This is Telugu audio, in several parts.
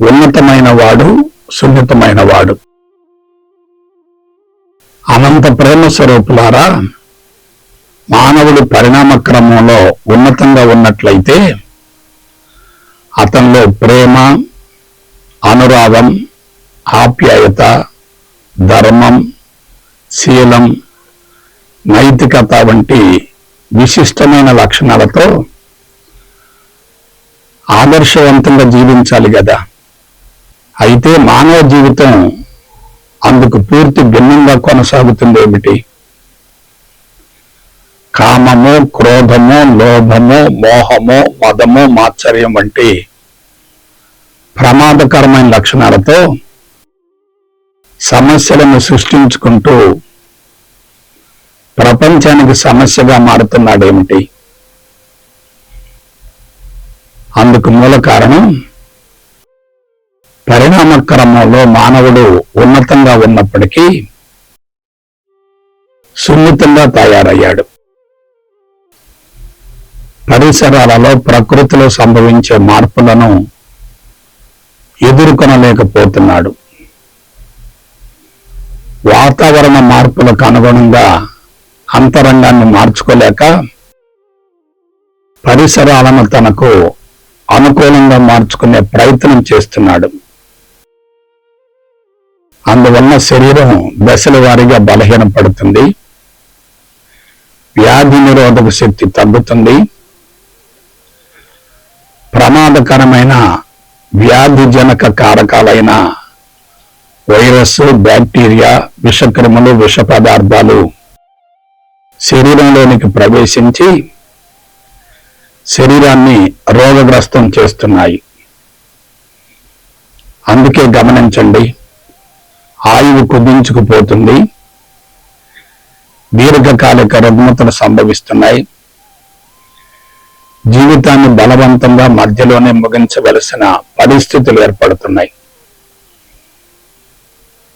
ఉన్నతమైన వాడు, సున్నితమైన వాడు. అనంత ప్రేమ స్వరూపులారా, మానవుడు పరిణామ క్రమంలో ఉన్నతంగా ఉన్నట్లయితే అతనిలో ప్రేమ, అనురాగం, ఆప్యాయత, ధర్మం, శీలం, నైతికత వంటి విశిష్టమైన లక్షణాలతో ఆదర్శవంతంగా జీవించాలి కదా. అయితే మానవ జీవితం అందుకు పూర్తి భిన్నంగా కొనసాగుతుంది ఏమిటి? కామము, క్రోధము, లోభము, మోహము, మదము, మాత్సర్యం వంటి ప్రమాదకరమైన లక్షణాలతో సమస్యలను సృష్టించుకుంటూ ప్రపంచానికి సమస్యగా మారుతున్నాడేమిటి? అందుకు మూల కారణం పరిణామ క్రమంలో మానవుడు ఉన్నతంగా ఉన్నప్పటికీ సున్నితంగా తయారయ్యాడు. పరిసరాలలో, ప్రకృతిలో సంభవించే మార్పులను ఎదుర్కొనలేకపోతున్నాడు. వాతావరణ మార్పులకు అనుగుణంగా అంతరంగాన్ని మార్చుకోలేక పరిసరాలను తనకు అనుకూలంగా మార్చుకునే ప్రయత్నం చేస్తున్నాడు. అందువల్ల శరీరం దశల వారీగా బలహీనపడుతుంది, వ్యాధి నిరోధక శక్తి తగ్గుతుంది, ప్రమాదకరమైన వ్యాధిజనక కారకాలైన వైరస్, బ్యాక్టీరియా, విషక్రిములు, విష పదార్థాలు శరీరంలోనికి ప్రవేశించి శరీరాన్ని రోగగ్రస్తం చేస్తున్నాయి. అందుకే గమనించండి, ఆయువు కుదించుకుపోతుంది, దీర్ఘకాలిక రుగ్మతలు సంభవిస్తున్నాయి, జీవితాన్ని బలవంతంగా మధ్యలోనే ముగించవలసిన పరిస్థితులు ఏర్పడుతున్నాయి.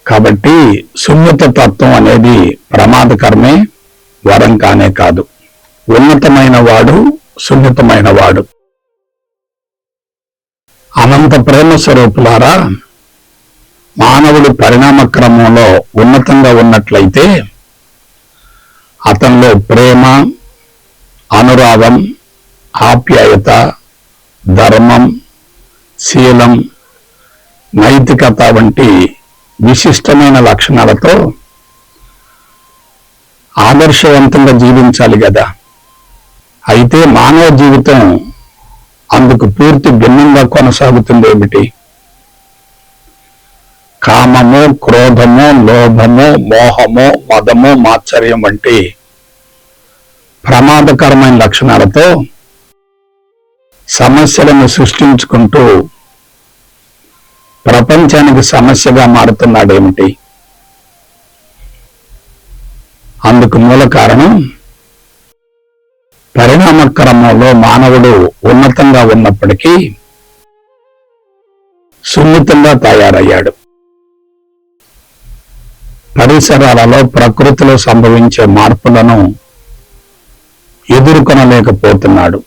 కాబట్టి సున్నిత తత్వం అనేది ప్రమాదకరమే, వరం కానే కాదు. ఉన్నతమైన వాడు, సున్నితమైన వాడు. అనంత ప్రేమ స్వరూపులారా, మానవుడు పరిణామ క్రమంలో ఉన్నతంగా ఉన్నట్లయితే అతనిలో ప్రేమ, అనురాగం, ఆప్యాయత, ధర్మం, శీలం, నైతికత వంటి విశిష్టమైన లక్షణాలతో ఆదర్శవంతంగా జీవించాలి కదా. అయితే మానవ జీవితం అందుకు పూర్తి భిన్నంగా కొనసాగుతుంది ఏమిటి? కామము, క్రోధము, లోభము, మోహము, మదము, మాత్సర్యం వంటి ప్రమాదకరమైన లక్షణాలతో సమస్యలను సృష్టించుకుంటూ ప్రపంచానికి సమస్యగా మారుతున్నాడేమిటి? అందుకు మూల కారణం పరిణామ క్రమంలో మానవుడు ఉన్నతంగా ఉన్నప్పటికీ సున్నితంగా తయారయ్యాడు. పరిసరాలలో, ప్రకృతిలో సంభవించే మార్పులను ఎదుర్కొనలేకపోతున్నాడు.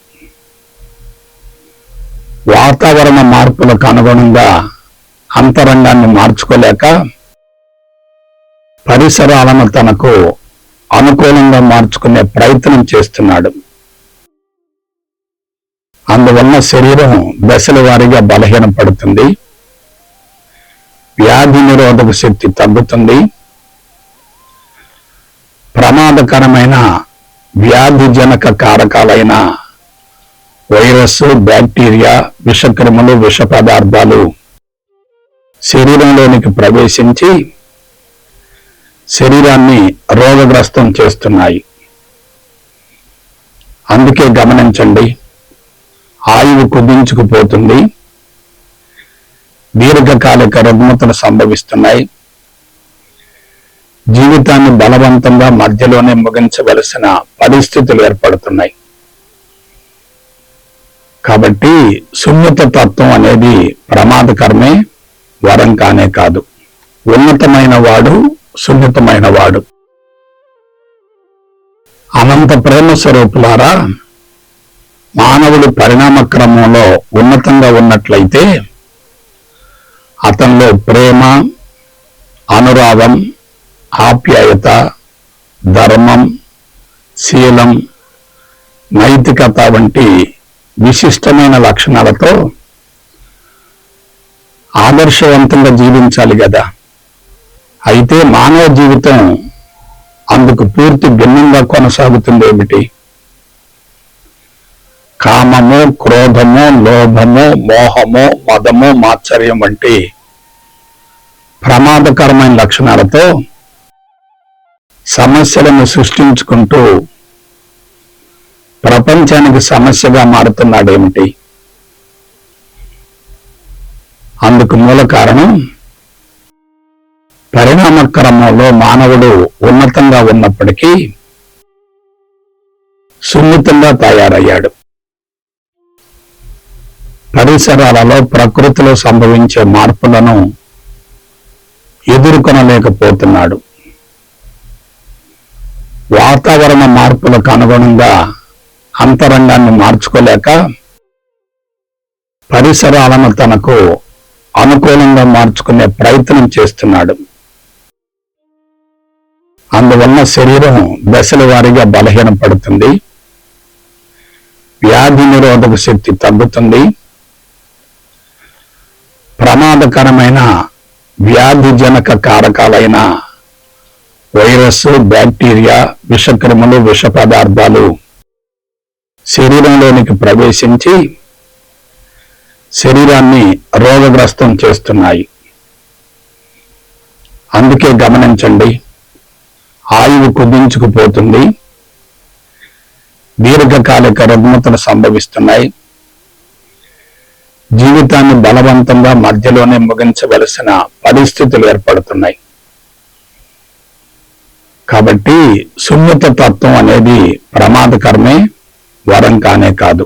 వాతావరణ మార్పులకు అనుగుణంగా అంతరంగాన్ని మార్చుకోలేక పరిసరాలను తనకు అనుకూలంగా మార్చుకునే ప్రయత్నం చేస్తున్నాడు. అందువల్ల శరీరం దశల వారీగా బలహీనపడుతుంది, వ్యాధి నిరోధక శక్తి తగ్గుతుంది, ప్రమాదకరమైన వ్యాధిజనక కారకాలైన వైరస్, బ్యాక్టీరియా, విషక్రిములు, విష పదార్థాలు శరీరంలోనికి ప్రవేశించి శరీరాన్ని రోగగ్రస్తం చేస్తున్నాయి. అందుకే గమనించండి, ఆయువు కుదించుకుపోతుంది, దీర్ఘకాలిక రుగ్మతలు సంభవిస్తున్నాయి, జీవితాన్ని బలవంతంగా మధ్యలోనే ముగించవలసిన పరిస్థితులు ఏర్పడుతున్నాయి. కాబట్టి సున్నిత తత్వం అనేది ప్రమాదకరమే, వరం కానే కాదు. ఉన్నతమైన వాడు, సున్నితమైన వాడు. అనంత ప్రేమ స్వరూపులారా, మానవుడు పరిణామ క్రమంలో ఉన్నతంగా ఉన్నట్లయితే అతనిలో ప్రేమ, అనురాగం, ఆప్యాయత, ధర్మం, శీలం, నైతికత వంటి విశిష్టమైన లక్షణాలతో ఆదర్శవంతంగా జీవించాలి కదా. అయితే మానవ జీవితం అందుకు పూర్తి భిన్నంగా కొనసాగుతుంది ఏమిటి? కామము, క్రోధము, లోభము, మోహము, మదము, మాత్సర్యం వంటి ప్రమాదకరమైన లక్షణాలతో సమస్యలను సృష్టించుకుంటూ ప్రపంచానికి సమస్యగా మారుతున్నాడేమిటి? అందుకు మూల కారణం పరిణామ క్రమంలో మానవుడు ఉన్నతంగా ఉన్నప్పటికీ సున్నితంగా తయారయ్యాడు. పరిసరాలలో, ప్రకృతిలో సంభవించే మార్పులను ఎదుర్కొనలేకపోతున్నాడు. వాతావరణ మార్పులకు అనుగుణంగా అంతరంగాన్ని మార్చుకోలేక పరిసరాలను తనకు అనుకూలంగా మార్చుకునే ప్రయత్నం చేస్తున్నాడు. అందువల్ల శరీరం దశల వారీగా బలహీనపడుతుంది, వ్యాధి నిరోధక శక్తి తగ్గుతుంది, ప్రమాదకరమైన వ్యాధిజనక కారకాలైన వైరస్, బ్యాక్టీరియా, విషక్రిములు, విష పదార్థాలు శరీరంలోనికి ప్రవేశించి శరీరాన్ని రోగగ్రస్తం చేస్తున్నాయి. అందుకే గమనించండి, ఆయువు కుదించుకుపోతుంది, దీర్ఘకాలిక రుగ్మతలు సంభవిస్తున్నాయి, జీవితాన్ని బలవంతంగా మధ్యలోనే ముగించవలసిన పరిస్థితులు ఏర్పడుతున్నాయి. కాబట్టి సున్నిత తత్వం అనేది ప్రమాదకరమే, వరం కానే కాదు.